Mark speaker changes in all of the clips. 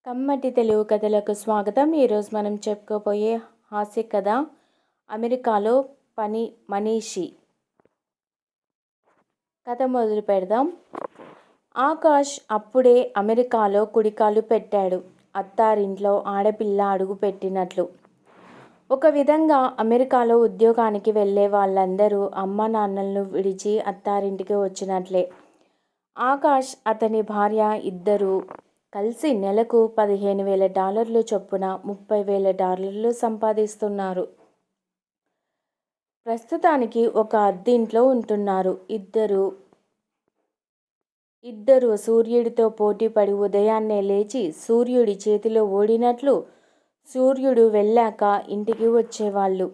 Speaker 1: కమ్మటి తెలుగు కథలకు స్వాగతం. ఈరోజు మనం చెప్పుకోబోయే హాస్య కథ అమెరికాలో పని మనీషి. కథ మొదలు పెడదాం. ఆకాష్ అప్పుడే అమెరికాలో కుడికాలు పెట్టాడు. అత్తారింట్లో ఆడపిల్ల అడుగు పెట్టినట్లు. ఒక విధంగా అమెరికాలో ఉద్యోగానికి వెళ్ళే వాళ్ళందరూ అమ్మ నాన్నలను విడిచి అత్తారింటికి వచ్చినట్లే. ఆకాష్ అతని భార్య ఇద్దరూ కలిసి నెలకు $15,000 చొప్పున $30,000 సంపాదిస్తున్నారు. ప్రస్తుతానికి ఒక అద్దింట్లో ఉంటున్నారు. ఇద్దరు సూర్యుడితో పోటీపడి ఉదయాన్నే లేచి సూర్యుడి చేతిలో ఓడినట్లు సూర్యుడు వెళ్ళాక ఇంటికి వచ్చేవాళ్ళు.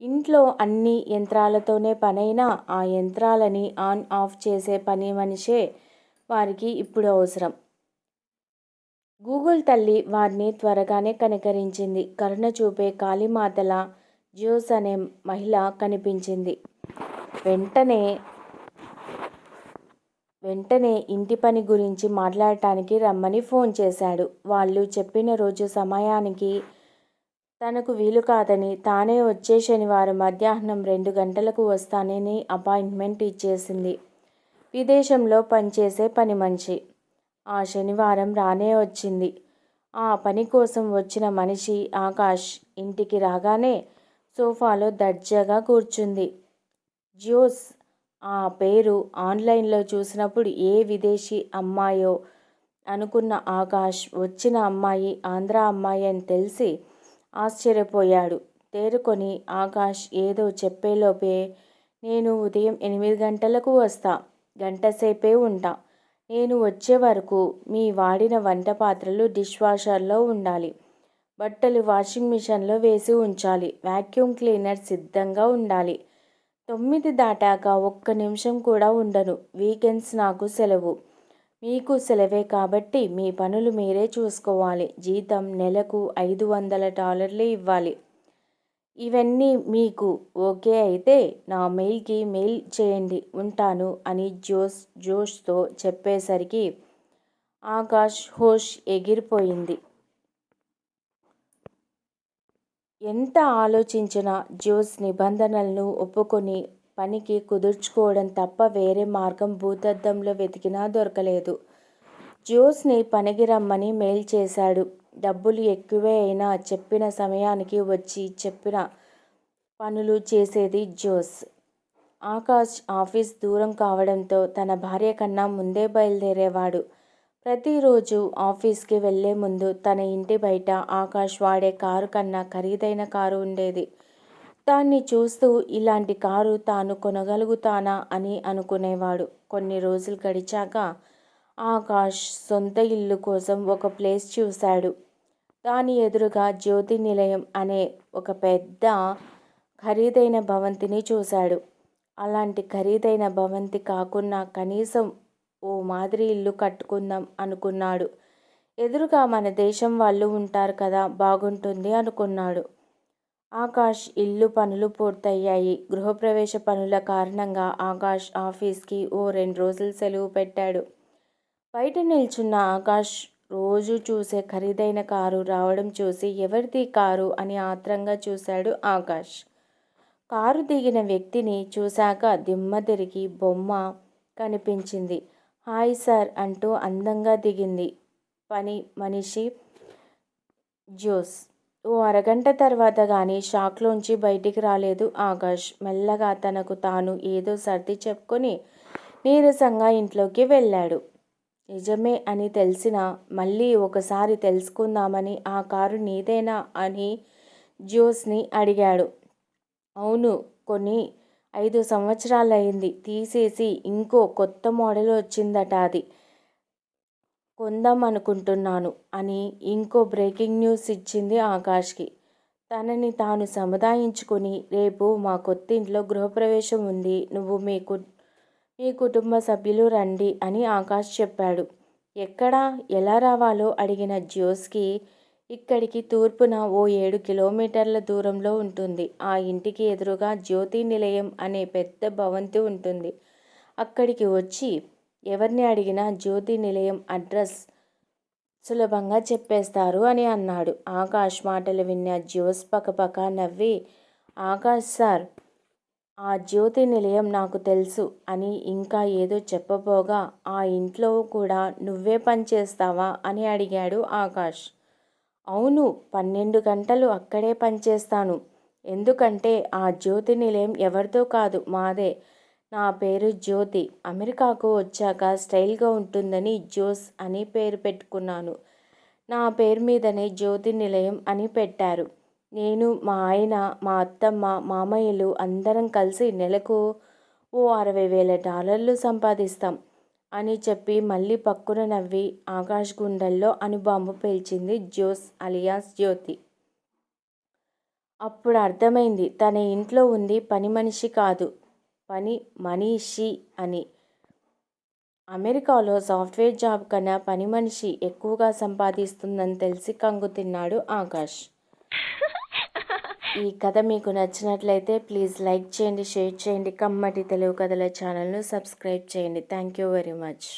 Speaker 1: ఇంట్లో అన్ని యంత్రాలతోనే పనైనా ఆ యంత్రాలని ఆన్ ఆఫ్ చేసే పని మనిషే వారికి ఇప్పుడు అవసరం. గూగుల్ తల్లి వారిని త్వరగానే కనికరించింది. కరుణ చూపే కాళీమాతల జోస్ అనే మహిళ కనిపించింది. వెంటనే ఇంటి పని గురించి మాట్లాడటానికి రమ్మని ఫోన్ చేశాడు. వాళ్ళు చెప్పిన రోజు సమయానికి తనకు వీలు కాదని, తానే వచ్చే శనివారం మధ్యాహ్నం 2 గంటలకు వస్తానని అపాయింట్మెంట్ ఇచ్చేసింది. విదేశంలో పనిచేసే పని మనిషి. ఆ శనివారం రానే వచ్చింది. ఆ పని కోసం వచ్చిన మనిషి ఆకాష్ ఇంటికి రాగానే సోఫాలో దర్జాగా కూర్చుంది. జోస్ ఆ పేరు ఆన్లైన్లో చూసినప్పుడు ఏ విదేశీ అమ్మాయో అనుకున్న ఆకాష్ వచ్చిన అమ్మాయి ఆంధ్ర అమ్మాయి అని తెలిసి ఆశ్చర్యపోయాడు. తేరుకొని ఆకాష్ ఏదో చెప్పేలోపే, నేను ఉదయం 8 గంటలకు వస్తా, గంటసేపే ఉంటా. నేను వచ్చే వరకు మీ వాడిన వంట పాత్రలు డిష్ వాషర్లో ఉండాలి. బట్టలు వాషింగ్ మిషన్లో వేసి ఉంచాలి. వాక్యూమ్ క్లీనర్ సిద్ధంగా ఉండాలి. 9 దాటాక ఒక్క నిమిషం కూడా ఉండను. వీకెండ్స్ నాకు సెలవు. మీకు సెలవే కాబట్టి మీ పనులు మీరే చూసుకోవాలి. జీతం నెలకు $500 ఇవ్వాలి. ఇవన్నీ మీకు ఓకే అయితే నా మెయిల్కి మెయిల్ చేయండి, ఉంటాను అని జోష్తో చెప్పేసరికి ఆకాష్ హోష్ ఎగిరిపోయింది. ఎంత ఆలోచించినా జోస్ నిబంధనలను ఒప్పుకొని పనికి కుదుర్చుకోవడం తప్ప వేరే మార్గం భూతద్దంలో వెతికినా దొరకలేదు. జోస్ని పనికి రమ్మని మెయిల్ చేశాడు. డబ్బులు ఎక్కువే అయినా చెప్పిన సమయానికి వచ్చి చెప్పిన పనులు చేసేది జోస్. ఆకాష్ ఆఫీస్ దూరం కావడంతో తన భార్య కన్నా ముందే బయలుదేరేవాడు. ప్రతిరోజు ఆఫీస్కి వెళ్లే ముందు తన ఇంటి బయట ఆకాష్ వాడే కారు కన్నా ఖరీదైన కారు ఉండేది. దాన్ని చూస్తూ ఇలాంటి కారు తాను కొనగలుగుతానా అని అనుకునేవాడు. కొన్ని రోజులు గడిచాక ఆకాష్ సొంత ఇల్లు కోసం ఒక ప్లేస్ చూశాడు. దాని ఎదురుగా జ్యోతి నిలయం అనే ఒక పెద్ద ఖరీదైన భవంతిని చూశాడు. అలాంటి ఖరీదైన భవంతి కాకున్నా కనీసం ఓ మాదిరి ఇల్లు కట్టుకుందాం అనుకున్నాడు. ఎదురుగా మన దేశం వాళ్ళు ఉంటారు కదా, బాగుంటుంది అనుకున్నాడు. ఆకాష్ ఇల్లు పనులు పూర్తయ్యాయి. గృహప్రవేశ పనుల కారణంగా ఆకాష్ ఆఫీస్కి ఓ 2 రోజులు సెలవు పెట్టాడు. బయట నిల్చున్న ఆకాష్ రోజు చూసే ఖరీదైన కారు రావడం చూసి ఎవరిది కారు అని ఆత్రంగా చూశాడు ఆకాష్. కారు దిగిన వ్యక్తిని చూశాక దిమ్మ తిరిగి బొమ్మ కనిపించింది. హాయ్ సార్ అంటూ అందంగా దిగింది పని మనిషి జోస్. ఓ అరగంట తర్వాత గానీ షాక్లోంచి బయటికి రాలేదు ఆకాష్. మెల్లగా తనకు తాను ఏదో సర్ది చెప్పుకొని నీరసంగా ఇంట్లోకి వెళ్ళాడు. నిజమే అని తెలిసినా మళ్ళీ ఒకసారి తెలుసుకుందామని ఆ కారు నీదేనా అని జోస్ని అడిగాడు. అవును, కొని 5 సంవత్సరాలయ్యింది. తీసేసి ఇంకో కొత్త మోడల్ వచ్చిందట, అది కొందాం అనుకుంటున్నాను అని ఇంకో బ్రేకింగ్ న్యూస్ ఇచ్చింది ఆకాష్కి. తనని తాను సముదాయించుకుని, రేపు మా కొత్తింట్లో గృహప్రవేశం ఉంది. నువ్వు మీ కుటుంబ సభ్యులు రండి అని ఆకాష్ చెప్పాడు. ఎక్కడా, ఎలా రావాలో అడిగిన జోస్కి ఇక్కడికి తూర్పున ఓ 7 కిలోమీటర్ల దూరంలో ఉంటుంది. ఆ ఇంటికి ఎదురుగా జ్యోతి నిలయం అనే పెద్ద భవంతి ఉంటుంది. అక్కడికి వచ్చి ఎవరిని అడిగినా జ్యోతి నిలయం అడ్రస్ సులభంగా చెప్పేస్తారు అని అన్నాడు. ఆకాష్ మాటలు విన్న జోస్ పకపక నవ్వి, ఆకాష్ సార్, ఆ జ్యోతి నిలయం నాకు తెలుసు అని ఇంకా ఏదో చెప్పబోగా, ఆ ఇంట్లో కూడా నువ్వే పనిచేస్తావా అని అడిగాడు ఆకాష్. అవును, 12 గంటలు అక్కడే పనిచేస్తాను. ఎందుకంటే ఆ జ్యోతి నిలయం ఎవరిదో కాదు, మాదే. నా పేరు జ్యోతి. అమెరికాకు వచ్చాక స్టైల్గా ఉంటుందని జోస్ అని పేరు పెట్టుకున్నాను. నా పేరు మీదనే జ్యోతి నిలయం అని పెట్టారు. నేను, మా ఆయన, మా అత్తమ్మ, మామయ్యలు అందరం కలిసి నెలకు ఓ $60,000 సంపాదిస్తాం అని చెప్పి మళ్ళీ పక్కున నవ్వి ఆకాష్ గుండెల్లో అణుబాంబు పేల్చింది జోస్ అలియాస్ జ్యోతి. అప్పుడు అర్థమైంది తన ఇంట్లో ఉంది పని మనిషి కాదు, పని మనీషి అని. అమెరికాలో సాఫ్ట్వేర్ జాబ్ కన్నా పని మనిషి ఎక్కువగా సంపాదిస్తుందని తెలిసి కంగుతిన్నాడు ఆకాష్. ఈ కథ మీకు నచ్చినట్లయితే ప్లీజ్ లైక్ చేయండి, షేర్ చేయండి. కమ్మటి తెలుగు కథల ఛానల్ను సబ్స్క్రైబ్ చేయండి. Thank you very much.